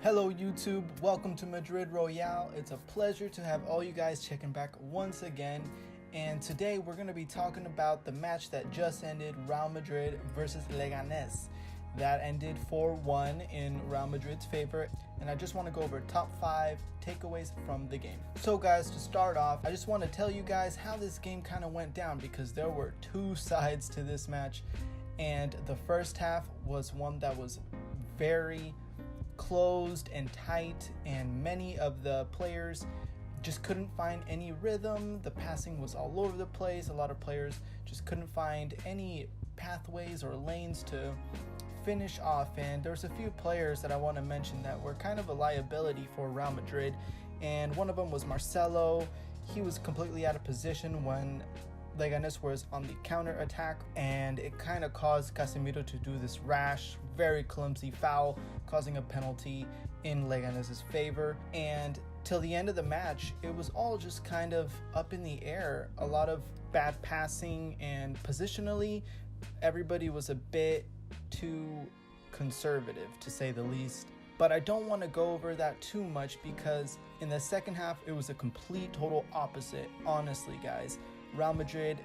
Hello YouTube, welcome to Madrid Royale. It's a pleasure to have all you guys checking back once again. And today we're going to be talking about the match that just ended, Real Madrid versus Leganes. That ended 4-1 in Real Madrid's favor. And I just want to go over top 5 takeaways from the game. So guys, to start off, I just want to tell you guys how this game kind of went down, because there were two sides to this match. And the first half was one that was very closed and tight, and many of the players just couldn't find any rhythm. The passing was all over the place. A lot of players just couldn't find any pathways or lanes to finish off, and there's a few players that I want to mention that were kind of a liability for Real Madrid, and one of them was Marcelo. He was completely out of position when Leganes was on the counter attack, and it kind of caused Casemiro to do this rash, very clumsy foul, causing a penalty in Leganes' favor. And till the end of the match, it was all just kind of up in the air. A lot of bad passing, and positionally, everybody was a bit too conservative, to say the least. But I don't want to go over that too much, because in the second half, it was a complete total opposite. Honestly, guys, Real Madrid,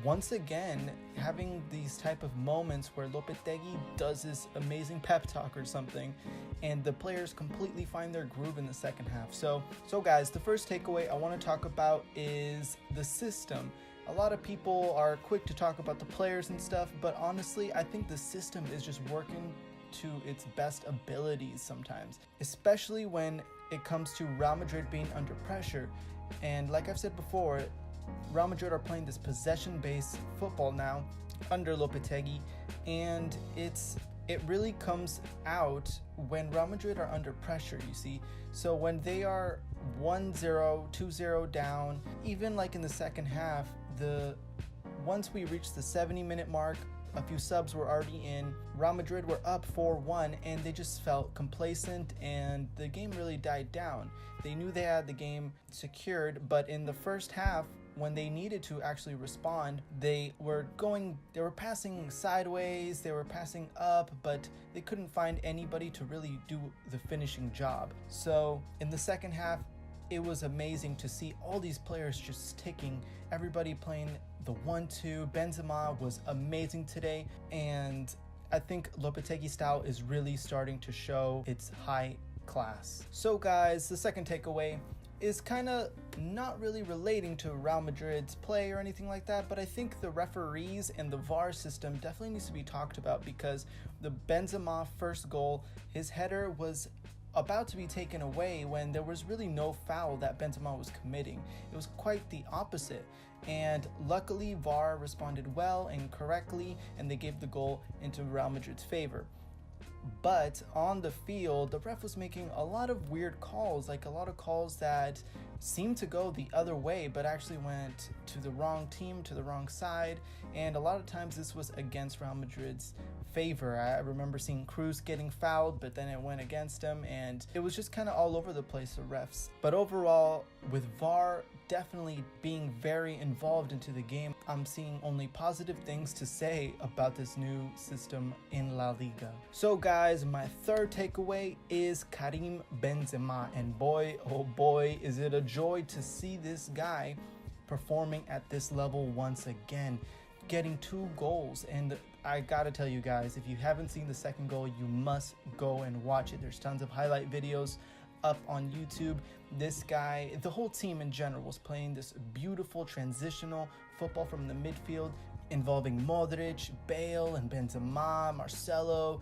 once again, having these type of moments where Lopetegui does this amazing pep talk or something, and the players completely find their groove in the second half. So guys, the first takeaway I want to talk about is the system. A lot of people are quick to talk about the players and stuff, but honestly, I think the system is just working to its best abilities sometimes, especially when it comes to Real Madrid being under pressure. And like I've said before, Real Madrid are playing this possession-based football now under Lopetegui, and it really comes out when Real Madrid are under pressure, you see. So when they are 1-0, 2-0 down, even like in the second half, once we reached the 70-minute mark, a few subs were already in, Real Madrid were up 4-1, and they just felt complacent, and the game really died down. They knew they had the game secured, but in the first half, when they needed to actually respond, they were passing sideways, they were passing up, but they couldn't find anybody to really do the finishing job. So in the second half, it was amazing to see all these players just sticking, everybody playing the 1-2. Benzema was amazing today, and I think Lopetegui's style is really starting to show its high class. So guys, the second takeaway is kind of not really relating to Real Madrid's play or anything like that, but I think the referees and the VAR system definitely needs to be talked about, because the Benzema first goal, his header was about to be taken away when there was really no foul that Benzema was committing. It was quite the opposite, and luckily VAR responded well and correctly, and they gave the goal into Real Madrid's favor. But on the field, the ref was making a lot of weird calls, like a lot of calls that seemed to go the other way, but actually went to the wrong team, to the wrong side. And a lot of times this was against Real Madrid's favor. I remember seeing Cruz getting fouled, but then it went against him, and it was just kind of all over the place, the refs. But overall, with VAR definitely being very involved into the game, I'm seeing only positive things to say about this new system in La Liga. So guys, my third takeaway is Karim Benzema, and boy, oh boy, is it a joy to see this guy performing at this level once again, getting 2 goals. And I gotta tell you guys, if you haven't seen the second goal, you must go and watch it. There's tons of highlight videos up on YouTube. This guy, the whole team in general, was playing this beautiful transitional football from the midfield, involving Modric, Bale, and Benzema, Marcelo,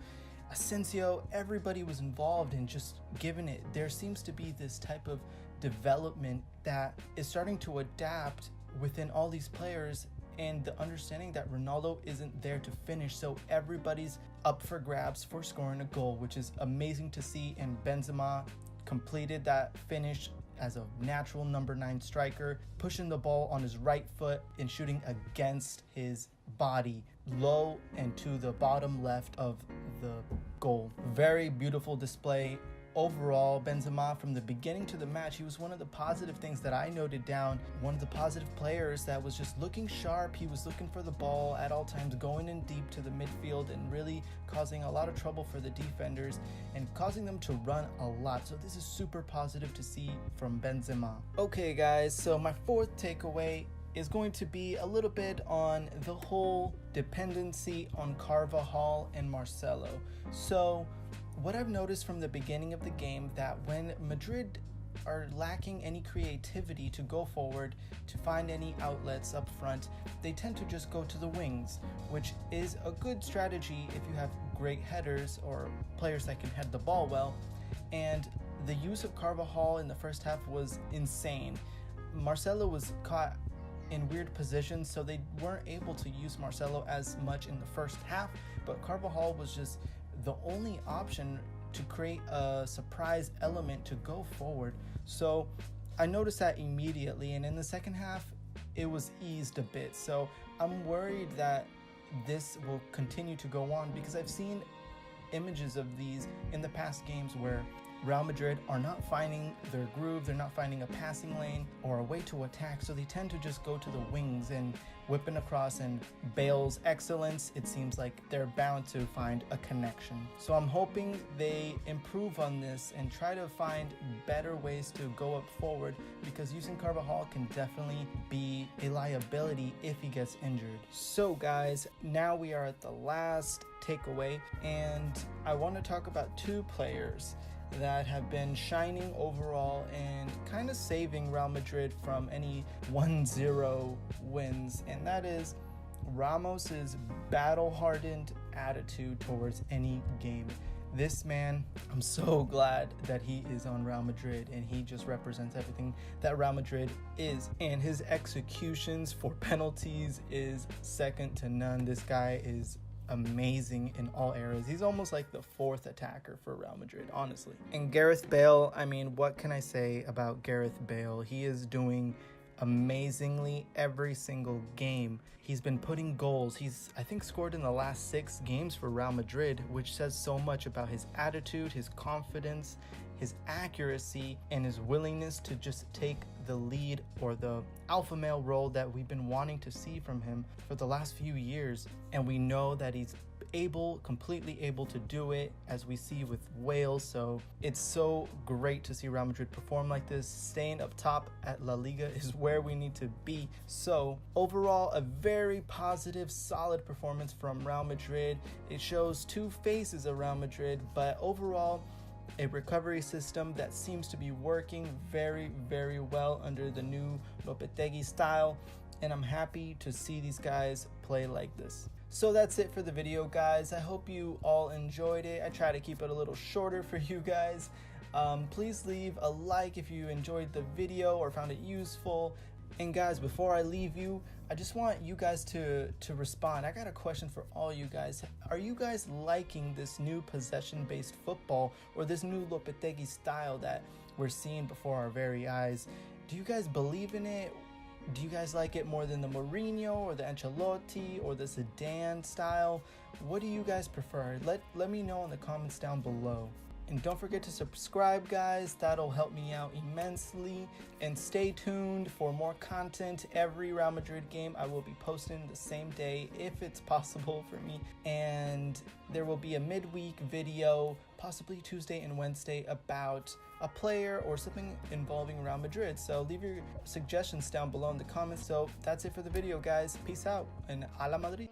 Asensio. Everybody was involved in just giving it. There seems to be this type of development that is starting to adapt within all these players, and the understanding that Ronaldo isn't there to finish, so everybody's up for grabs for scoring a goal, which is amazing to see. And Benzema completed that finish as a natural number 9 striker, pushing the ball on his right foot and shooting against his body, low and to the bottom left of the goal. Very beautiful display overall, Benzema, from the beginning to the match, he was one of the positive things that I noted down. One of the positive players that was just looking sharp. He was looking for the ball at all times, going in deep to the midfield and really causing a lot of trouble for the defenders and causing them to run a lot. So this is super positive to see from Benzema. Okay guys, so my fourth takeaway is going to be a little bit on the whole dependency on Carvajal and Marcelo. So what I've noticed from the beginning of the game, that when Madrid are lacking any creativity to go forward, to find any outlets up front, they tend to just go to the wings, which is a good strategy if you have great headers or players that can head the ball well. And the use of Carvajal in the first half was insane. Marcelo was caught in weird positions, so they weren't able to use Marcelo as much in the first half, but Carvajal was just the only option to create a surprise element to go forward. So I noticed that immediately, and in the second half it was eased a bit. So I'm worried that this will continue to go on, because I've seen images of these in the past games where Real Madrid are not finding their groove, they're not finding a passing lane or a way to attack, so they tend to just go to the wings and whipping across, and Bale's excellence, it seems like they're bound to find a connection. So I'm hoping they improve on this and try to find better ways to go up forward, because using Carvajal can definitely be a liability if he gets injured. So guys, now we are at the last takeaway, and I want to talk about two players that have been shining overall and kind of saving Real Madrid from any 1-0 wins, and that is Ramos's battle-hardened attitude towards any game. This man, I'm so glad that he is on Real Madrid, and he just represents everything that Real Madrid is, and his executions for penalties is second to none. This guy is amazing in all areas. He's almost like the fourth attacker for Real Madrid, honestly. And Gareth Bale, I mean, what can I say about Gareth Bale? He is doing amazingly every single game. He's been putting goals. He's, I think, scored in the last 6 games for Real Madrid, which says so much about his attitude, his confidence, his accuracy, and his willingness to just take the lead, or the alpha male role that we've been wanting to see from him for the last few years. And we know that he's completely able to do it, as we see with Wales. So it's so great to see Real Madrid perform like this. Staying up top at La Liga is where we need to be. So overall, a very positive, solid performance from Real Madrid. It shows two faces of Real Madrid, but overall, a recovery system that seems to be working very, very well under the new Lopetegui style, and I'm happy to see these guys play like this. So that's it for the video, guys. I hope you all enjoyed it. I try to keep it a little shorter for you guys. Please leave a like if you enjoyed the video or found it useful. And guys, before I leave you, I just want you guys to respond. I got a question for all you guys. Are you guys liking this new possession-based football, or this new Lopetegui style that we're seeing before our very eyes? Do you guys believe in it? Do you guys like it more than the Mourinho or the Ancelotti or the Zidane style? What do you guys prefer? Let me know in the comments down below. And don't forget to subscribe, guys. That'll help me out immensely. And stay tuned for more content. Every Real Madrid game I will be posting the same day, if it's possible for me. And there will be a midweek video, possibly Tuesday and Wednesday, about a player or something involving Real Madrid. So leave your suggestions down below in the comments. So that's it for the video, guys. Peace out, and a la Madrid.